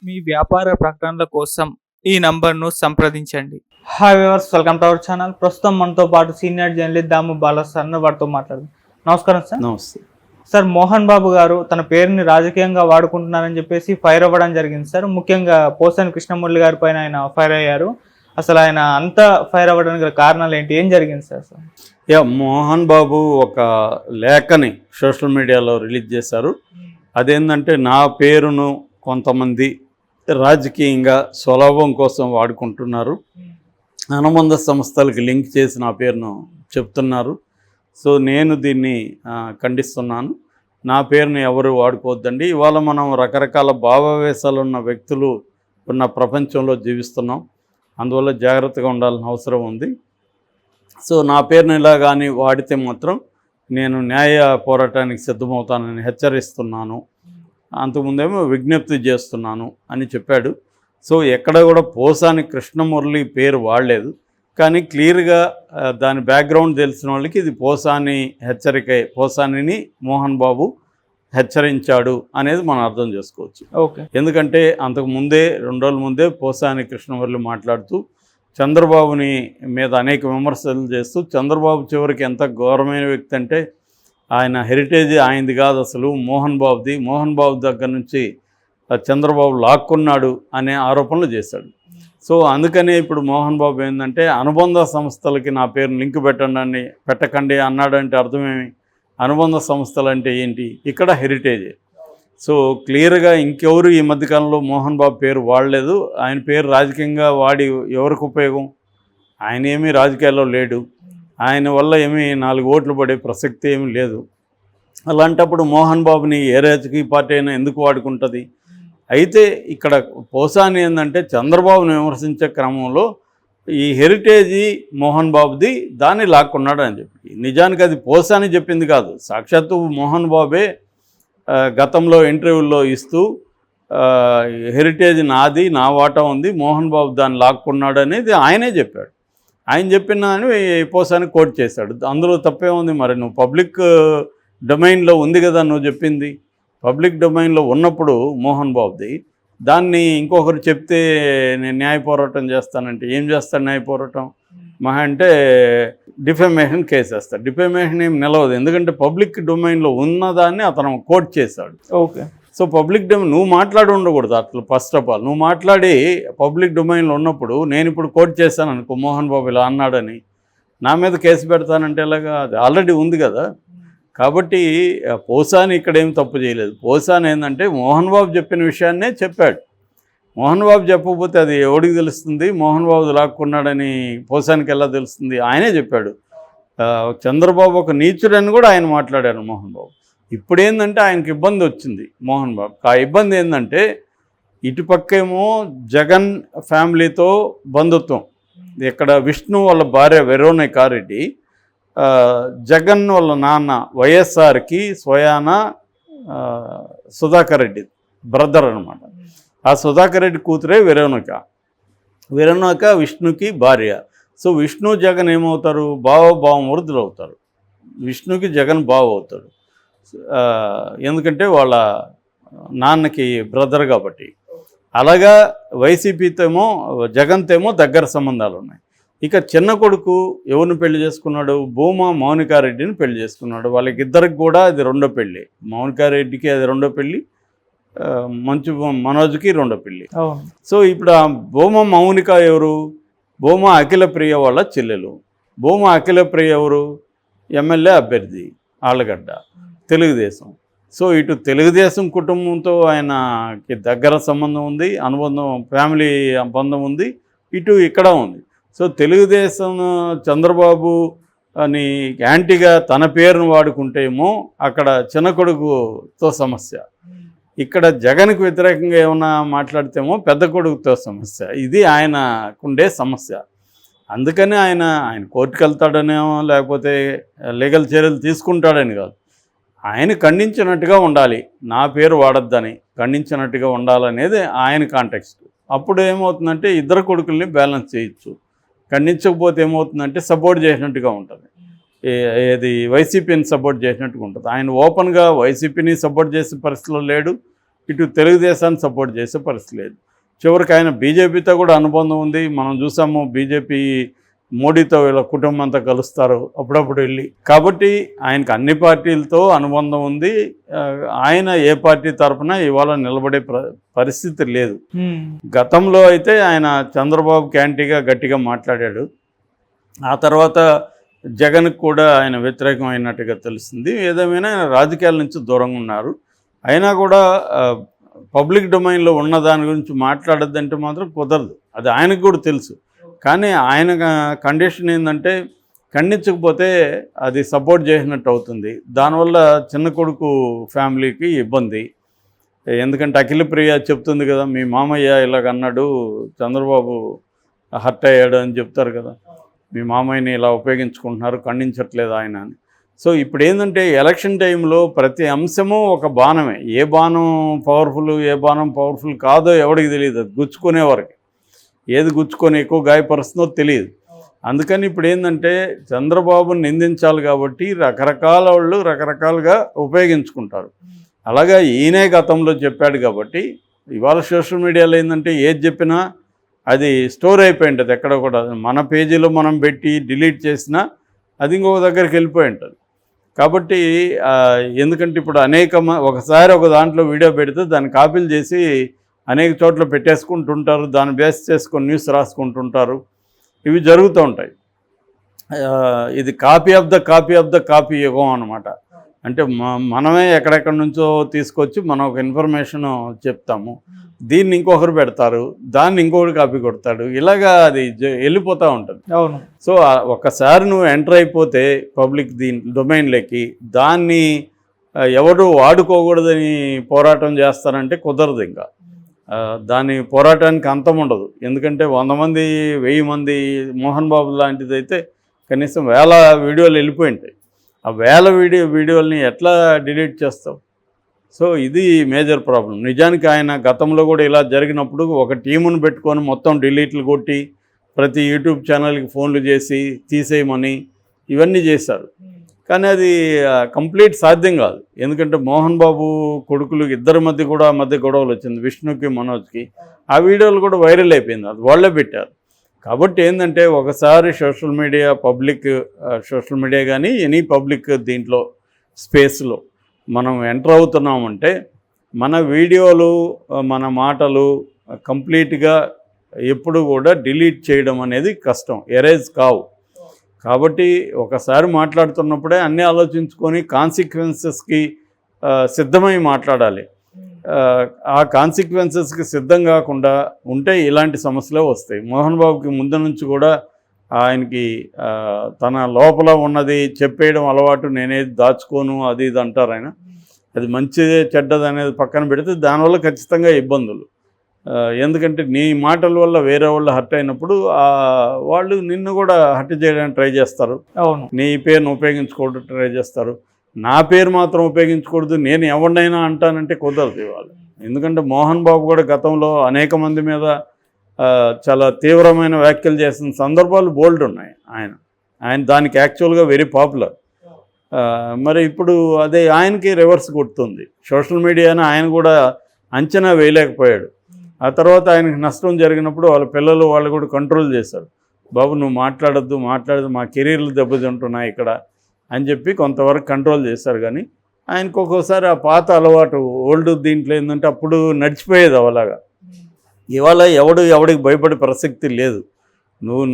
మీ వ్యాపార ప్రకటనల కోసం ఈ నంబర్ను సంప్రదించండి. Hi viewers, welcome to our channel. ప్రస్తుతం మనతో పాటు సీనియర్ జర్నలిస్ట్ దాము బాలా సార్ వారితో మాట్లాడదాం. నమస్కారం సార్. నమస్తే సార్, మోహన్ బాబు గారు తన పేరుని రాజకీయంగా వాడుకుంటున్నారని చెప్పేసి ఫైర్ అవ్వడం జరిగింది సార్. ముఖ్యంగా పోసాని కృష్ణమురళి గారి పైన ఆయన ఫైర్ అయ్యారు. అసలు ఆయన అంతా ఫైర్ అవ్వడానికి గల కారణాలు ఏంటి, ఏం జరిగింది సార్? మోహన్ బాబు ఒక లేఖని సోషల్ మీడియాలో రిలీజ్ చేశారు. అదేంటంటే నా పేరును కొంతమంది రాజకీయంగా స్వలాభం కోసం వాడుకుంటున్నారు, అనుబంధ సంస్థలకు లింక్ చేసి నా పేరును చెప్తున్నారు. సో నేను దీన్ని ఖండిస్తున్నాను. నా పేరుని ఎవరు వాడుకోవద్దండి. ఇవాళ మనం రకరకాల భావావేశాలు ఉన్న వ్యక్తులు ఉన్న ప్రపంచంలో జీవిస్తున్నాం. అందువల్ల జాగ్రత్తగా ఉండాల్సిన అవసరం ఉంది. సో నా పేరుని ఇలా కానీ వాడితే మాత్రం నేను న్యాయ పోరాటానికి సిద్ధమవుతానని హెచ్చరిస్తున్నాను, అంతకుముందేమో విజ్ఞప్తి చేస్తున్నాను అని చెప్పాడు. సో ఎక్కడ కూడా పోసాని కృష్ణమురళి పేరు వాడలేదు, కానీ క్లియర్గా దాని బ్యాక్గ్రౌండ్ తెలిసిన వాళ్ళకి ఇది పోసాని హెచ్చరిక, పోసానిని మోహన్ బాబు హెచ్చరించాడు అనేది మనం అర్థం చేసుకోవచ్చు. ఓకే, ఎందుకంటే అంతకుముందే 2 రోజుల ముందే పోసాని కృష్ణమురళి మాట్లాడుతూ చంద్రబాబుని మీద అనేక విమర్శలు చేస్తూ, చంద్రబాబు చివరికి ఎంత ఘోరమైన వ్యక్తి అంటే ఆయన హెరిటేజ్ ఆయనది కాదు, అసలు మోహన్ బాబుది, మోహన్ బాబు దగ్గర నుంచి చంద్రబాబు లాక్కున్నాడు అనే ఆరోపణలు చేశాడు. సో అందుకనే ఇప్పుడు మోహన్ బాబు ఏంటంటే అనుబంధ సంస్థలకి నా పేరు లింక్ పెట్టకండి అన్నాడంటే అర్థమేమి? అనుబంధ సంస్థలు అంటే ఏంటి? ఇక్కడ హెరిటేజే. సో క్లియర్గా ఇంకెవరు ఈ మధ్యకాలంలో మోహన్ బాబు పేరు వాడలేదు. ఆయన పేరు రాజకీయంగా వాడి ఎవరికి ఉపయోగం? ఆయన ఏమీ రాజకీయాల్లో లేడు, ఆయన వల్ల ఏమీ 4 ఓట్లు పడే ప్రసక్తి ఏమీ లేదు. అలాంటప్పుడు మోహన్ బాబుని ఏ రాజకీయ పార్టీ అయినా ఎందుకు వాడుకుంటుంది? అయితే ఇక్కడ పోసాని ఏంటంటే చంద్రబాబుని విమర్శించే క్రమంలో ఈ హెరిటేజీ మోహన్ బాబుది, దాన్ని లాక్కున్నాడు అని చెప్పి. నిజానికి అది పోసాని చెప్పింది కాదు, సాక్షాత్తు మోహన్ బాబే గతంలో ఇంటర్వ్యూల్లో ఇస్తూ హెరిటేజ్ నాది, నా వాటా ఉంది, మోహన్ బాబు దాన్ని లాక్కున్నాడు అనేది ఆయనే చెప్పాడు. ఆయన చెప్పిన అని పోసాని కోట్ చేశాడు. అందులో తప్పే ఉంది? మరి నువ్వు పబ్లిక్ డొమైన్లో ఉంది కదా నువ్వు చెప్పింది. పబ్లిక్ డొమైన్లో ఉన్నప్పుడు మోహన్ బాబుది, దాన్ని ఇంకొకరు చెప్తే నేను న్యాయ పోరాటం చేస్తానంటే ఏం చేస్తాను? న్యాయ పోరాటం మహా అంటే డిఫెమేషన్ కేసు వేస్తాడు. డిఫెమేషన్ ఏం నిలవదు, ఎందుకంటే పబ్లిక్ డొమైన్లో ఉన్నదాన్ని అతను కోట్ చేశాడు. ఓకే, సో పబ్లిక్ డొమైన్ నువ్వు మాట్లాడి ఉండకూడదు అట్లా. ఫస్ట్ ఆఫ్ ఆల్ నువ్వు మాట్లాడి పబ్లిక్ డొమైన్లో ఉన్నప్పుడు నేను ఇప్పుడు కోట్ చేశాను అనుకో, మోహన్ బాబు ఇలా అన్నాడని, నా మీద కేసు పెడతానంటే ఎలాగా? అది ఆల్రెడీ ఉంది కదా. కాబట్టి పోసాని ఇక్కడేం తప్పు చేయలేదు. పోసాని ఏంటంటే మోహన్ బాబు చెప్పిన విషయాన్నే చెప్పాడు. మోహన్ బాబు చెప్పకపోతే అది ఎవడికి తెలుస్తుంది? మోహన్ బాబు లాక్కున్నాడని పోసానికి ఎలా తెలుస్తుంది? ఆయనే చెప్పాడు. చంద్రబాబు ఒక నీచుడని కూడా ఆయన మాట్లాడారు మోహన్ బాబు. ఇప్పుడు ఏంటంటే ఆయనకి ఇబ్బంది వచ్చింది మోహన్ బాబు. ఆ ఇబ్బంది ఏంటంటే ఇటుపక్కేమో జగన్ ఫ్యామిలీతో బంధుత్వం, ఇక్కడ విష్ణు వాళ్ళ భార్య వెరోనికా రెడ్డి, జగన్ వాళ్ళ నాన్న వైఎస్ఆర్కి స్వయాన సుధాకర్ రెడ్డి బ్రదర్ అనమాట. ఆ సుధాకర్ రెడ్డి కూతురే వెరోనిక విష్ణుకి భార్య. సో విష్ణు జగన్ ఏమవుతారు? బావమరుదులు అవుతారు. విష్ణుకి జగన్ బావ అవుతాడు, ఎందుకంటే వాళ్ళ నాన్నకి బ్రదర్ కాబట్టి. అలాగా వైసీపీతో ఏమో జగన్తో ఏమో దగ్గర సంబంధాలు ఉన్నాయి. ఇక చిన్న కొడుకు ఎవరిని పెళ్లి చేసుకున్నాడు? భూమా మౌనికారెడ్డిని పెళ్లి చేసుకున్నాడు. వాళ్ళకిద్దరికి కూడా అది 2వ పెళ్ళి. మౌనికారెడ్డికి అది 2వ పెళ్ళి, మంచు మనోజ్కి 2వ పెళ్ళి. సో ఇప్పుడు ఆ భూమా మౌనిక ఎవరు? భూమా అఖిలప్రియ వాళ్ళ చెల్లెలు. భూమా అఖిలప్రియ ఎవరు? ఎమ్మెల్యే అభ్యర్థి, ఆళ్ళగడ్డ, తెలుగుదేశం. సో ఇటు తెలుగుదేశం కుటుంబంతో ఆయనకి దగ్గర సంబంధం ఉంది, అనుబంధం, ఫ్యామిలీ బంధం ఉంది. ఇటు ఇక్కడ ఉంది. సో తెలుగుదేశం చంద్రబాబు అని యాంటీగా తన పేరును వాడుకుంటేమో అక్కడ చిన్న కొడుకుతో సమస్య, ఇక్కడ జగన్కు వ్యతిరేకంగా ఏమన్నా మాట్లాడితేమో పెద్ద కొడుకుతో సమస్య. ఇది ఆయనకుండే సమస్య. అందుకని ఆయన కోర్టుకు వెళ్తాడనేమో, లేకపోతే లీగల్ చర్యలు తీసుకుంటాడని కాదు, ఆయన ఖండించినట్టుగా ఉండాలి, నా పేరు వాడొద్దని ఖండించినట్టుగా ఉండాలనేది ఆయన కాంటెక్స్ట్. అప్పుడు ఏమవుతుందంటే ఇద్దరు కొడుకుల్ని బ్యాలెన్స్ చేయొచ్చు. ఖండించకపోతే ఏమవుతుందంటే సపోర్ట్ చేసినట్టుగా ఉంటుంది. ఏది వైసీపీని సపోర్ట్ చేసినట్టుగా ఉంటుంది. ఆయన ఓపెన్గా వైసీపీని సపోర్ట్ చేసే పరిస్థితిలో లేడు, ఇటు తెలుగుదేశాన్ని సపోర్ట్ చేసే పరిస్థితి లేదు. చివరికి ఆయన బీజేపీతో కూడా అనుబంధం ఉంది. మనం చూసాము బీజేపీ మోడీతో వీళ్ళ కుటుంబం అంతా కలుస్తారు అప్పుడప్పుడు వెళ్ళి. కాబట్టి ఆయనకు అన్ని పార్టీలతో అనుబంధం ఉంది. ఆయన ఏ పార్టీ తరఫున ఇవాళ నిలబడే పరిస్థితి లేదు. గతంలో అయితే ఆయన చంద్రబాబు యాంటీగా గట్టిగా మాట్లాడాడు. ఆ తర్వాత జగన్కి కూడా ఆయన వ్యతిరేకమైనట్టుగా తెలుస్తుంది. ఏదేమైనా ఆయన రాజకీయాల నుంచి దూరంగా ఉన్నారు. అయినా కూడా పబ్లిక్ డొమైన్లో ఉన్న దాని గురించి మాట్లాడద్దంటే మాత్రం కుదరదు. అది ఆయనకు కూడా తెలుసు. కానీ ఆయన కండిషన్ ఏంటంటే ఖండించకపోతే అది సపోర్ట్ చేసినట్టు అవుతుంది. దానివల్ల చిన్న కొడుకు ఫ్యామిలీకి ఇబ్బంది. ఎందుకంటే అఖిలప్రియ చెప్తుంది కదా, మీ మామయ్య ఇలాగన్నాడు, చంద్రబాబు హర్ట్ అయ్యాడు అని చెప్తారు కదా, మీ మామయ్యని ఇలా ఉపయోగించుకుంటున్నారు, ఖండించట్లేదు ఆయన అని. సో ఇప్పుడు ఏంటంటే ఎలక్షన్ టైంలో ప్రతి అంశము ఒక బాణమే. ఏ బాణం పవర్ఫుల్, ఏ బాణం పవర్ఫుల్ కాదో ఎవరికి తెలియదు. అది గుచ్చుకునే వరకు ఏది గుచ్చుకొని ఎక్కువ గాయపరుస్తుందో తెలియదు. అందుకని ఇప్పుడు ఏంటంటే చంద్రబాబుని నిందించాలి కాబట్టి రకరకాల వాళ్ళు రకరకాలుగా ఉపయోగించుకుంటారు. అలాగా ఈయనే గతంలో చెప్పాడు కాబట్టి ఇవాళ సోషల్ మీడియాలో ఏంటంటే ఏది చెప్పినా అది స్టోర్ అయిపోయి ఉంటుంది. ఎక్కడ కూడా మన పేజీలో మనం పెట్టి డిలీట్ చేసినా అది ఇంకొక దగ్గరికి వెళ్ళిపోయి ఉంటుంది. కాబట్టి ఎందుకంటే ఇప్పుడు ఒకసారి ఒక దాంట్లో వీడియో పెడితే దాన్ని కాపీలు చేసి అనేక చోట్ల పెట్టేసుకుంటుంటారు. దాన్ని బేస్ చేసుకొని న్యూస్ రాసుకుంటుంటారు. ఇవి జరుగుతూ ఉంటాయి. ఇది కాపీ ఆఫ్ ద కాపీ యుగం అన్నమాట. అంటే మనమే ఎక్కడెక్కడి నుంచో తీసుకొచ్చి మనం ఒక ఇన్ఫర్మేషన్ చెప్తాము, దీన్ని ఇంకొకరు పెడతారు, దాన్ని ఇంకొకరు కాపీ కొడతాడు, ఇలాగా అది వెళ్ళిపోతూ ఉంటుంది. అవును. సో ఒక్కసారి నువ్వు ఎంటర్ అయిపోతే పబ్లిక్ డొమైన్లోకి దాన్ని ఎవరు వాడుకోకూడదని పోరాటం చేస్తారంటే కుదరదు. ఇంకా దాని పోరాటానికి అంతం ఉండదు. ఎందుకంటే 100 మంది 1000 మంది మోహన్ బాబు లాంటిది అయితే కనీసం 1000 వీడియోలు వెళ్ళిపోయి ఉంటాయి. ఆ 1000 వీడియోల్ని ఎట్లా డిలీట్ చేస్తావు? సో ఇది మేజర్ ప్రాబ్లం. నిజానికి ఆయన గతంలో కూడా ఇలా జరిగినప్పుడు ఒక టీమును పెట్టుకొని మొత్తం డిలీట్లు కొట్టి ప్రతి యూట్యూబ్ ఛానల్కి ఫోన్లు చేసి తీసేయమని ఇవన్నీ చేశారు. కానీ అది కంప్లీట్ సాధ్యం కాదు. ఎందుకంటే మోహన్ బాబు కొడుకులు ఇద్దరి మధ్య గొడవలు వచ్చింది, విష్ణుకి మనోజ్కి. ఆ వీడియోలు కూడా వైరల్ అయిపోయింది, అది వాళ్ళే పెట్టారు. కాబట్టి ఏంటంటే ఒకసారి సోషల్ మీడియా కానీ ఎనీ పబ్లిక్ దీంట్లో స్పేస్లో మనం ఎంటర్ అవుతున్నామంటే మన వీడియోలు మన మాటలు కంప్లీట్గా ఎప్పుడు కూడా డిలీట్ చేయడం అనేది కష్టం, ఎరేజ్ కావు. కాబట్టి ఒకసారి మాట్లాడుతున్నప్పుడే అన్నీ ఆలోచించుకొని కాన్సిక్వెన్సెస్కి సిద్ధమై మాట్లాడాలి. ఆ కాన్సిక్వెన్సెస్కి సిద్ధం కాకుండా ఉంటే ఇలాంటి సమస్యలే వస్తాయి. మోహన్ బాబుకి ముందు నుంచి కూడా ఆయనకి తన లోపల ఉన్నది చెప్పేయడం అలవాటు, నేనేది దాచుకోను అది ఇది అంటారు ఆయన. అది మంచిదే చెడ్డది అనేది పక్కన పెడితే దానివల్ల ఖచ్చితంగా ఇబ్బందులు. ఎందుకంటే నీ మాటల వల్ల వేరే వాళ్ళు హర్ట్ అయినప్పుడు వాళ్ళు నిన్ను కూడా హర్ట్ చేయడానికి ట్రై చేస్తారు. అవును. నీ పేరును ఉపయోగించుకోవడం ట్రై చేస్తారు. నా పేరు మాత్రం ఉపయోగించకూడదు, నేను ఎవరినైనా అంటానంటే కుదరదు ఇవాళ. ఎందుకంటే మోహన్ బాబు కూడా గతంలో అనేక మంది మీద చాలా తీవ్రమైన వ్యాఖ్యలు చేసిన సందర్భాలు బోల్డ్ ఉన్నాయి. ఆయన దానికి యాక్చువల్గా వెరీ పాపులర్. మరి ఇప్పుడు అదే ఆయనకి రివర్స్ కొడుతుంది. సోషల్ మీడియాని ఆయన కూడా అంచనా వేయలేకపోయాడు. ఆ తర్వాత ఆయనకి నష్టం జరిగినప్పుడు వాళ్ళ పిల్లలు వాళ్ళు కూడా కంట్రోల్ చేశారు. బాబు నువ్వు మాట్లాడద్దు మా కెరీర్లు దెబ్బతింటున్నాయి ఇక్కడ అని చెప్పి కొంతవరకు కంట్రోల్ చేశారు. కానీ ఆయనకు ఒక్కోసారి ఆ పాత అలవాటు ఓల్డ్ దీంట్లో ఏంటంటే అప్పుడు నడిచిపోయేది అవలాగా. ఇవాళ ఎవడికి భయపడే ప్రసక్తి లేదు. నువ్వు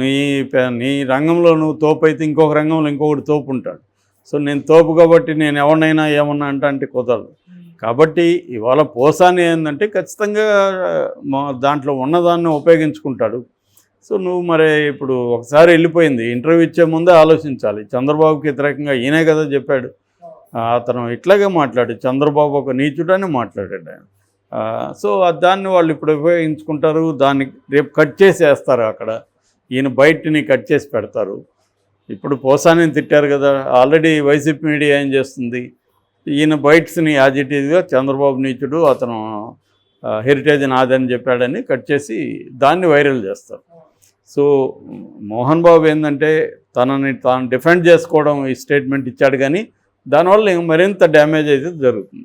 నీ రంగంలో నువ్వు తోపు అయితే ఇంకొక రంగంలో ఇంకొకటి తోపు ఉంటాడు. సో నేను తోపు కాబట్టి నేను ఎవరినైనా ఏమన్నా అంటే కుదరదు. కాబట్టి ఇవాళ పోసాని ఏంటంటే ఖచ్చితంగా దాంట్లో ఉన్నదాన్ని ఉపయోగించుకుంటాడు. సో నువ్వు మరి ఇప్పుడు ఒకసారి వెళ్ళిపోయింది, ఇంటర్వ్యూ ఇచ్చే ముందే ఆలోచించాలి. చంద్రబాబుకి వ్యతిరేకంగా ఈయనే కదా చెప్పాడు, అతను ఇట్లాగే మాట్లాడు, చంద్రబాబు ఒక నీచుడని మాట్లాడాడు ఆయన. సో దాన్ని వాళ్ళు ఇప్పుడు ఉపయోగించుకుంటారు. దాన్ని రేపు కట్ చేసి వేస్తారు. అక్కడ ఈయన బయటిని కట్ చేసి పెడతారు. ఇప్పుడు పోసాని తిట్టారు కదా, ఆల్రెడీ వైసీపీ మీడియా ఏం చేస్తుంది, ఈయన బైట్స్ని యాజిటీవ్గా చంద్రబాబు నీచుడు, అతను హెరిటేజ్ నాదని చెప్పాడని కట్ చేసి దాన్ని వైరల్ చేస్తారు. సో మోహన్ బాబు ఏంటంటే తాను డిఫెండ్ చేసుకోవడం ఈ స్టేట్మెంట్ ఇచ్చాడు, కానీ దానివల్ల మరింత డ్యామేజ్ అయితే జరుగుతుంది.